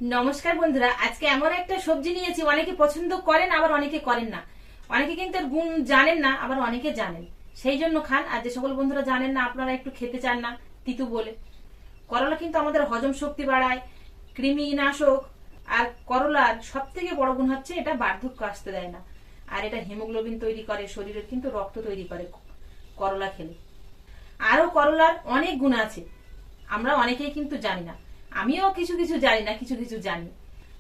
নমস্কার বন্ধুরা, আজকে এমন একটা সবজি নিয়েছি, অনেকে পছন্দ করেন আবার অনেকে করেন না। অনেকে কিন্তু এর গুণ জানেন না, আবার অনেকে জানেন, সেই জন্য খান। আর যে সকল বন্ধুরা জানেন না, আপনারা একটু খেতে চান না তিতু বলে। করলা কিন্তু আমাদের হজম শক্তি বাড়ায়, কৃমি নাশক। আর করলার সব থেকে বড় গুণ হচ্ছে এটা বার্ধক্য আসতে দেয় না। আর এটা হিমোগ্লোবিন তৈরি করে, শরীরের কিন্তু রক্ত তৈরি করে করলা খেলে। আরো করলার অনেক গুণ আছে, আমরা অনেকেই কিন্তু জানি না। আমিও কিছু কিছু জানি না, কিছু কিছু জানি।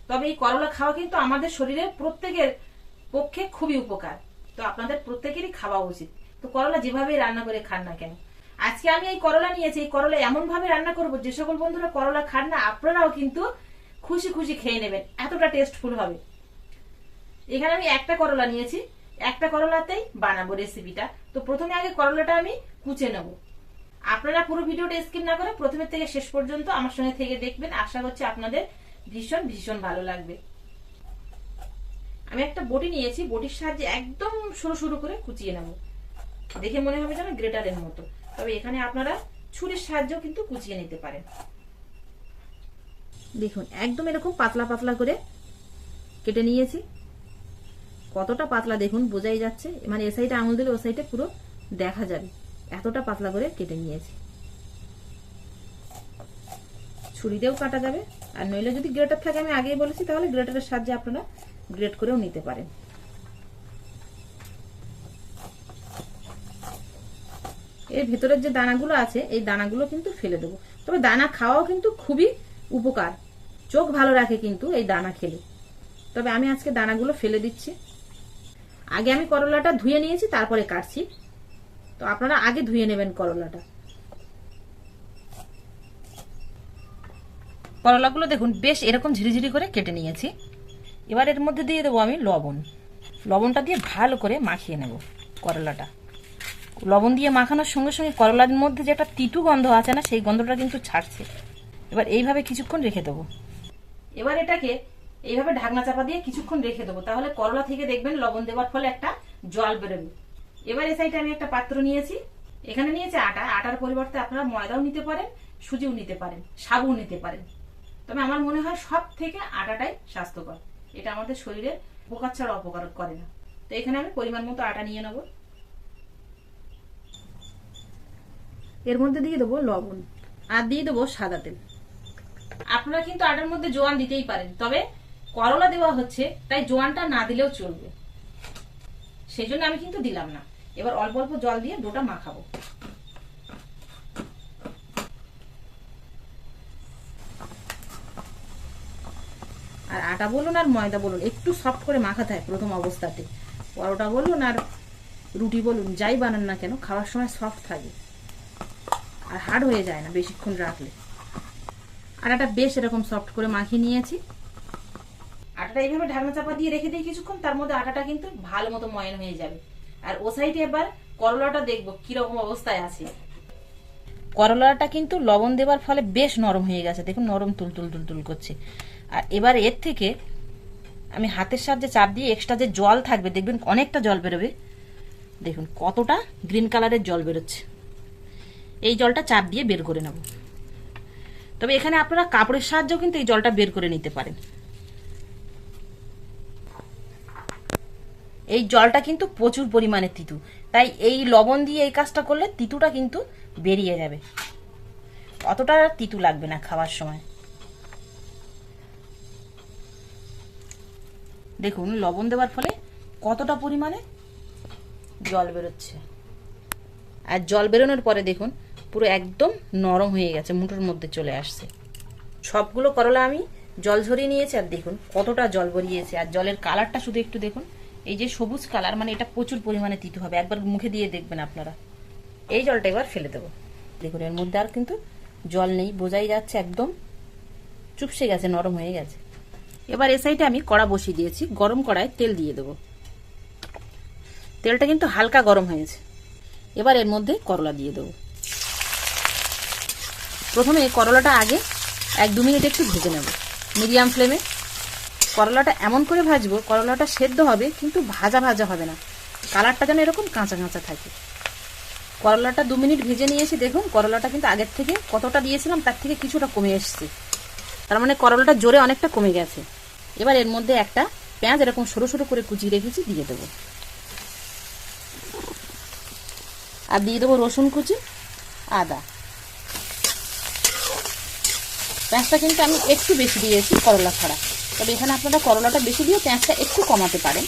তবে এই করলা খাওয়া কিন্তু আমাদের শরীরের প্রত্যেকের পক্ষে খুবই উপকার। তো আপনাদের প্রত্যেকেরই খাওয়া উচিত। তো করলা যেভাবে রান্না করে খান না কেন, আজকে আমি এই করলা নিয়েছি। এই করলা এমন ভাবে রান্না করব, যে সকল বন্ধুরা করলা খান না, আপনারাও কিন্তু খুশি খুশি খেয়ে নেবেন, এতটা টেস্টফুল হবে। এখানে আমি একটা করলা নিয়েছি, একটা করলাতেই বানাবো রেসিপিটা। তো প্রথমে আগে করলাটা আমি কুচে নেব। আপনারা পুরো ভিডিওটা স্কিপ না করে প্রথমে থেকে শেষ পর্যন্ত আমার সঙ্গে থেকে দেখবেন, আশা করছি আপনাদের ভীষণ ভীষণ ভালো লাগবে। আমি একটা বটি নিয়েছি, বটির সাহায্যে একদম সরু সরু করে কুচিয়ে নেব। দেখে মনে হবে যেন গ্রেটারের মতো, তবে এখানে আপনারা ছুরির সাহায্যেও কিন্তু কুচিয়ে নিতে পারেন। দেখুন একদম এরকম পাতলা পাতলা করে কেটে নিয়েছি। কতটা পাতলা দেখুন, বোঝাই যাচ্ছে, মানে এ সাইডে আঙুল দিলে ও সাইডে পুরো দেখা যাবে, এতটা পাতলা করে কেটে নিয়েছি। ছুরিতেও কাটা যাবে, আর নইলে যদি গ্রেটার থাকে, আমি আগেই বলেছি, তাহলে গ্রেটারের সাহায্যে আপনারা গ্রেট করেও নিতে পারেন। এর ভেতরের যে দানাগুলো আছে, এই দানাগুলো কিন্তু ফেলে দেবো। তবে দানা খাওয়াও কিন্তু খুবই উপকার, চোখ ভালো রাখে কিন্তু এই দানা খেলে। তবে আমি আজকে দানাগুলো ফেলে দিচ্ছি। আগে আমি করলাটা ধুয়ে নিয়েছি, তারপরে কাটছি। তো আপনারা আগে ধুয়ে নেবেন করলাটা। করলাগুলো দেখুন বেশ এরকম ঝিরিঝিরি করে কেটে নিয়েছি। এবার এর মধ্যে দিয়ে দেবো আমি লবণ। লবণটা দিয়ে ভালো করে মাখিয়ে নেব করলাটা। লবণ দিয়ে মাখানোর সঙ্গে সঙ্গে করলার মধ্যে যে একটা তিতু গন্ধ আছে না, সেই গন্ধটা কিন্তু ছাড়ছে। এবার এইভাবে কিছুক্ষণ রেখে দেবো। এবার এটাকে এইভাবে ঢাকনা চাপা দিয়ে কিছুক্ষণ রেখে দেবো, তাহলে করলা থেকে দেখবেন লবণ দেওয়ার ফলে একটা জল বেরোবে। এবার এই সাইডে আমি একটা পাত্র নিয়েছি, এখানে নিয়েছি আটা। আটার পরিবর্তে আপনারা ময়দাও নিতে পারেন, সুজিও নিতে পারেন, সাবুও নিতে পারেন। তবে আমার মনে হয় সব থেকে আটাটাই স্বাস্থ্যকর, এটা আমাদের শরীরে উপকার ছাড়া অপকার করে না। তো এখানে আমি পরিমাণ মতো আটা নিয়ে নেব। এর মধ্যে দিয়ে দেবো লবণ, আর দিয়ে দেবো সাদা তেল। আপনারা কিন্তু আটার মধ্যে জোয়ান দিতেই পারেন, তবে করলা দেওয়া হচ্ছে তাই জোয়ানটা না দিলেও চলবে, সেই জন্য আমি কিন্তু দিলাম না। এবার অল্প অল্প জল দিয়ে ডোটা মাখাবো। আর আটা বলুন আর ময়দা বলুন, একটু সফট করে মাখাতে হয় প্রথম অবস্থাতে। পরোটা বলুন আর রুটি বলুন, যাই বানান না কেন, খাওয়ার সময় সফট থাকে আর হার্ড হয়ে যায় না বেশিক্ষণ রাখলে। আটাটা বেশ এরকম সফট করে মাখিয়ে নিয়েছি। আটাটা এইভাবে ঢাকনা চাপা দিয়ে রেখে দিই কিছুক্ষণ, তার মধ্যে আটাটা কিন্তু ভালো মতো ময়ান হয়ে যাবে। আর ও সাইডে এবার করলাটা দেখবো কিরকম অবস্থায় আছে। করলাটা কিন্তু লবণ দেওয়ার ফলে বেশ নরম হয়ে গেছে, দেখুন নরম তুলতুল তুলতুল করছে। আর এবার এর থেকে আমি হাতের সাহায্যে চাপ দিয়ে এক্সট্রা যে জল থাকবে, দেখবেন অনেকটা জল বেরোবে। দেখুন কতটা গ্রিন কালারের জল বেরোচ্ছে। এই জলটা চাপ দিয়ে বের করে নেব। তবে এখানে আপনারা কাপড়ের সাহায্যেও কিন্তু এই জলটা বের করে নিতে পারেন। এই জলটা কিন্তু প্রচুর পরিমাণে তিতু, তাই এই লবণ দিয়ে এই কাজটা করলে তিতুটা কিন্তু বেরিয়ে যাবে, অতটা তিতু লাগবে না খাওয়ার সময়। দেখুন লবণ দেওয়ার ফলে কতটা পরিমাণে জল বেরোচ্ছে। আর জল বেরোনোর পরে দেখুন পুরো একদম নরম হয়ে গেছে, মুঠোর মধ্যে চলে আসছে। সবগুলো করলা আমি জল ঝরিয়ে নিয়েছি, আর দেখুন কতটা জল বেরিয়েছে। আর জলের কালারটা শুধু একটু দেখুন, এই যে সবুজ কালার, মানে এটা প্রচুর পরিমাণে তিতো হবে, একবার মুখে দিয়ে দেখবেন আপনারা। এই জলটা এবার ফেলে দেবো। দেখুন এর মধ্যে আর কিন্তু জল নেই, বোঝাই যাচ্ছে একদম চুপসে গেছে, নরম হয়ে গেছে। এবার এ সাইডে আমি কড়া বসিয়ে দিয়েছি, গরম কড়ায় তেল দিয়ে দেবো। তেলটা কিন্তু হালকা গরম হয়েছে। এবার এর মধ্যে করলা দিয়ে দেবো। প্রথমে করলাটা আগে 1-2 মিনিট একটু ভেজে নেব মিডিয়াম ফ্লেমে। করলাটা এমন করে ভাজবো, করলাটা সেদ্ধ হবে কিন্তু ভাজা ভাজা হবে না, কালারটা যেন এরকম কাঁচা কাঁচা থাকে। করলাটা 2 মিনিট ভেজে নিয়েছি, দেখুন করলাটা কিন্তু আগের থেকে কতটা দিয়েছিলাম তার থেকে কিছুটা কমে এসছে। তার মানে করলাটা জোরে অনেকটা কমে গেছে। এবার এর মধ্যে একটা পেঁয়াজ এরকম সরু সরু করে কুচিয়ে রেখেছি দিয়ে দেবো, আর দিয়ে দেবো রসুন কুচি, আদা। পেঁয়াজটা কিন্তু আমি একটু বেশি দিয়েছি করলা ছাড়া, তবে এখানে আপনারা করলাটা বেশি দিয়ে পেঁয়াজটা একটু কমাতে পারেন।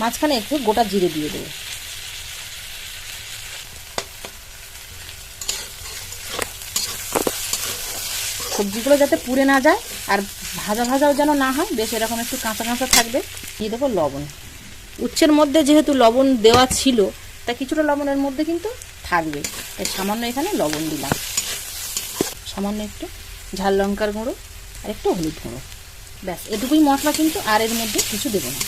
মাঝখানে একটু গোটা জিরে দিয়ে দেবো। সবজিগুলো যাতে পুড়ে না যায় আর ভাজা ভাজাও যেন না হয়, বেশ এরকম একটু কাঁচা কাঁচা থাকবে। দিয়ে দেবো লবণ। উচ্ছের মধ্যে যেহেতু লবণ দেওয়া ছিল, তা কিছুটা লবণের মধ্যে কিন্তু থাকবে, তাই সামান্য এখানে লবণ দিলাম। সামান্য একটু ঝাল লঙ্কার গুঁড়ো আর একটু হলুদ গুঁড়ো, ব্যাস এটুকুই মশলা কিন্তু, আর এর মধ্যে কিছু দেবো না।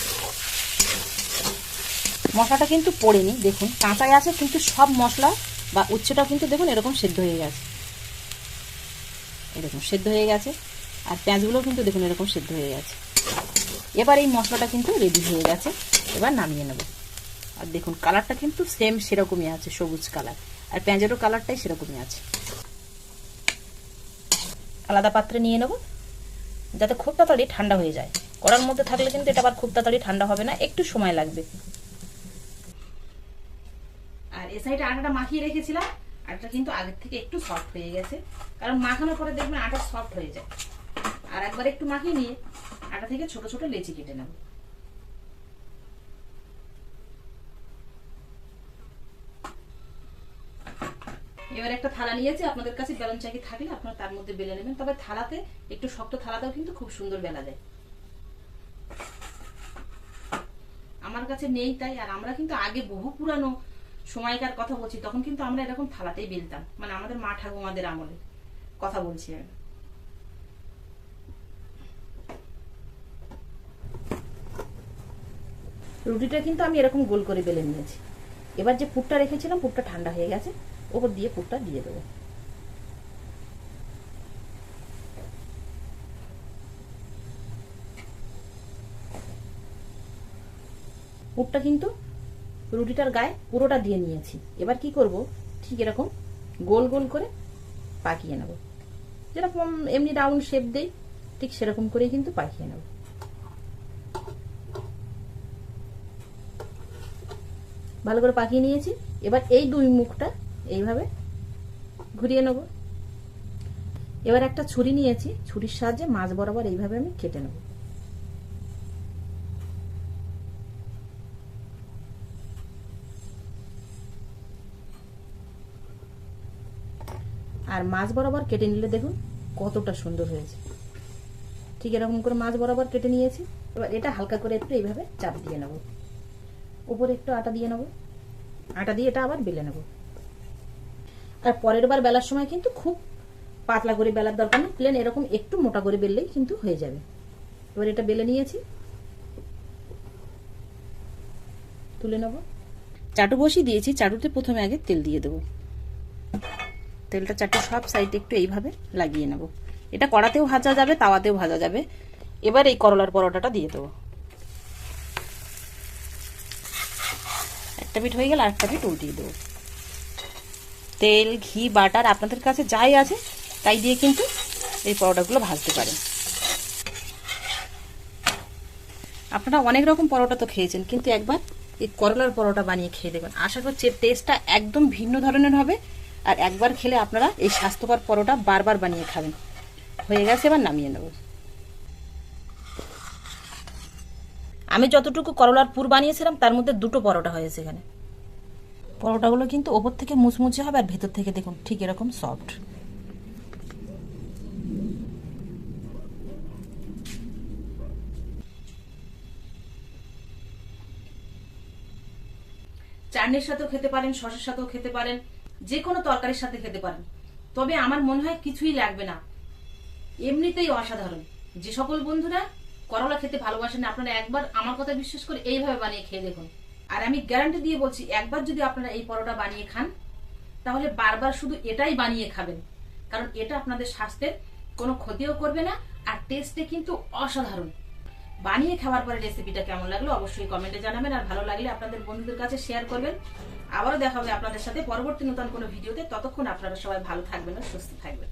মশলাটা কিন্তু পড়েনি, দেখুন কাঁচাই আছে, কিন্তু সব মশলা বা উচ্ছেটাও কিন্তু দেখুন এরকম সেদ্ধ হয়ে গেছে, এরকম সেদ্ধ হয়ে গেছে। আর পেঁয়াজগুলোও কিন্তু দেখুন এরকম সেদ্ধ হয়ে গেছে। এবার এই মশলাটা কিন্তু রেডি হয়ে গেছে, এবার নামিয়ে নেব। আর দেখুন কালারটা কিন্তু সেম সেরকমই আছে, সবুজ কালার, আর পেঁয়াজেরও কালারটাই সেরকমই আছে। আলাদা পাত্রে নিয়ে নেব, যাতে খুব তাড়াতাড়ি ঠান্ডা হয়ে যায়। কড়ার মধ্যে থাকলে কিন্তু এটা আবার খুব তাড়াতাড়ি ঠান্ডা হবে না, একটু সময় লাগবে। আর এ সাইডে আটাটা মাখিয়ে রেখেছিলাম, আটাটা কিন্তু আগের থেকে একটু সফট হয়ে গেছে, কারণ মাখানোর পরে দেখবেন আটা সফট হয়ে যায়। আর একবার একটু মাখিয়ে নিয়ে আটা থেকে ছোট ছোট লেচি কেটে নেব। এবার একটা থালা নিয়েছি, আপনাদের কাছে বেলন চাকি থাকলে আপনারা তার মধ্যে বেলে নেবেন, তবে থালাতে একটু শক্ত থালাতেও কিন্তু খুব সুন্দর বেলা যায়। আমার কাছে নেই তাই, আর আমরা কিন্তু আগে বহু পুরানো সময়কার কথা বলছি, তখন কিন্তু আমরা এরকম থালাতেই বেলতাম, মানে আমাদের মা ঠাকুমাদের আমলে কথা বলছি আমি। রুটিটা কিন্তু আমি এরকম গোল করে বেলে নিয়েছি। এবার যে পুরটা রেখেছিলাম, পুরটা ঠান্ডা হয়ে গেছে, ওপর দিয়ে পুরটা দিয়ে দেবো। পুরটা কিন্তু রুটিটার গায়ে পুরোটা দিয়ে নিয়েছি। এবার কি করব, ঠিক এরকম গোল গোল করে পাকিয়ে নেব, যেরকম এমনি রাউন্ড শেপ দেই ঠিক সেরকম করেই কিন্তু পাকিয়ে নেব। ভালো করে পাকিয়ে নিয়েছি। এবার এই দুই মুখটা এইভাবে ঘুরিয়ে নেব। এবার একটা ছুরি নিয়েছি, ছুরির সাহায্যে মাছ বরাবর এইভাবে আমি কেটে নেব। আর মাছ বরাবর কেটে নিলে দেখুন কতটা সুন্দর হয়েছে। ঠিক এরকম করে মাছ বরাবর কেটে নিয়েছি। এবার এটা হালকা করে একটু এইভাবে চাপ দিয়ে নেব, উপরে একটু আটা দিয়ে নেব, আটা দিয়ে এটা আবার বেলে নেব। আর পরের বার বেলার সময় কিন্তু খুব পাতলা করে বেলার দরকার নেই, প্লেন এরকম একটু মোটা করে বেললেই কিন্তু হয়ে যাবে। এবার এটা বেলে নিয়েছি, তুলে নেব। চাটু বসিয়ে দিয়েছি, চাটুতে প্রথমে আগে তেল দিয়ে দেবো। তেলটা চাটু সব সাইডে একটু এইভাবে লাগিয়ে নেব। এটা কড়াতেও ভাজা যাবে, তাওয়াতেও ভাজা যাবে। এবার এই করলার পরোটাটা দিয়ে দেবো। একটা পিঠ হয়ে গেলে আরেকটা পিঠ উল্টিয়ে দেবো। তেল, ঘি, বাটার আপনাদের কাছে যাই আছে তাই দিয়ে কিন্তু এই পরোটাগুলো ভাজতে পারেন। আপনারা অনেক রকম পরোটা তো খেয়েছেন, কিন্তু একবার এই করলার পরোটা বানিয়ে খেয়ে দেখবেন, আশা করছি টেস্টটা একদম ভিন্ন ধরনের হবে। আর একবার খেলে আপনারা এই স্বাস্থ্যকর পরোটা বারবার বানিয়ে খাবেন। হয়ে গেছে, এবার নামিয়ে নেব। আমি যতটুকু করলার পুর বানিয়েছিলাম তার মধ্যে দুটো পরোটা হয়েছে এখানে। পরোটাগুলো কিন্তু ওপর থেকে মুচমুচে হবে আর ভেতর থেকে দেখুন ঠিক এরকম সফট। চাটনির সাথেও খেতে পারেন, সসের সাথেও খেতে পারেন, যে কোনো তরকারির সাথে খেতে পারেন। তবে আমার মনে হয় কিছুই লাগবে না, এমনিতেই অসাধারণ। যে সকল বন্ধুরা করলা খেতে ভালোবাসেন, আপনারা একবার আমার কথা বিশ্বাস করে এইভাবে বানিয়ে খেয়ে দেখুন। আর আমি গ্যারান্টি দিয়ে বলছি, একবার যদি আপনারা এই পরোটা বানিয়ে খান তাহলে বারবার শুধু এটাই বানিয়ে খাবেন, কারণ এটা আপনাদের স্বাস্থ্যের কোনো ক্ষতিও করবে না, আর টেস্টে কিন্তু অসাধারণ। বানিয়ে খাওয়ার পরে রেসিপিটা কেমন লাগলো অবশ্যই কমেন্টে জানাবেন, আর ভালো লাগলে আপনাদের বন্ধুদের কাছে শেয়ার করবেন। আবারও দেখা হবে আপনাদের সাথে পরবর্তী নতুন কোনো ভিডিওতে। ততক্ষণ আপনারা সবাই ভালো থাকবেন ও সুস্থ থাকবেন।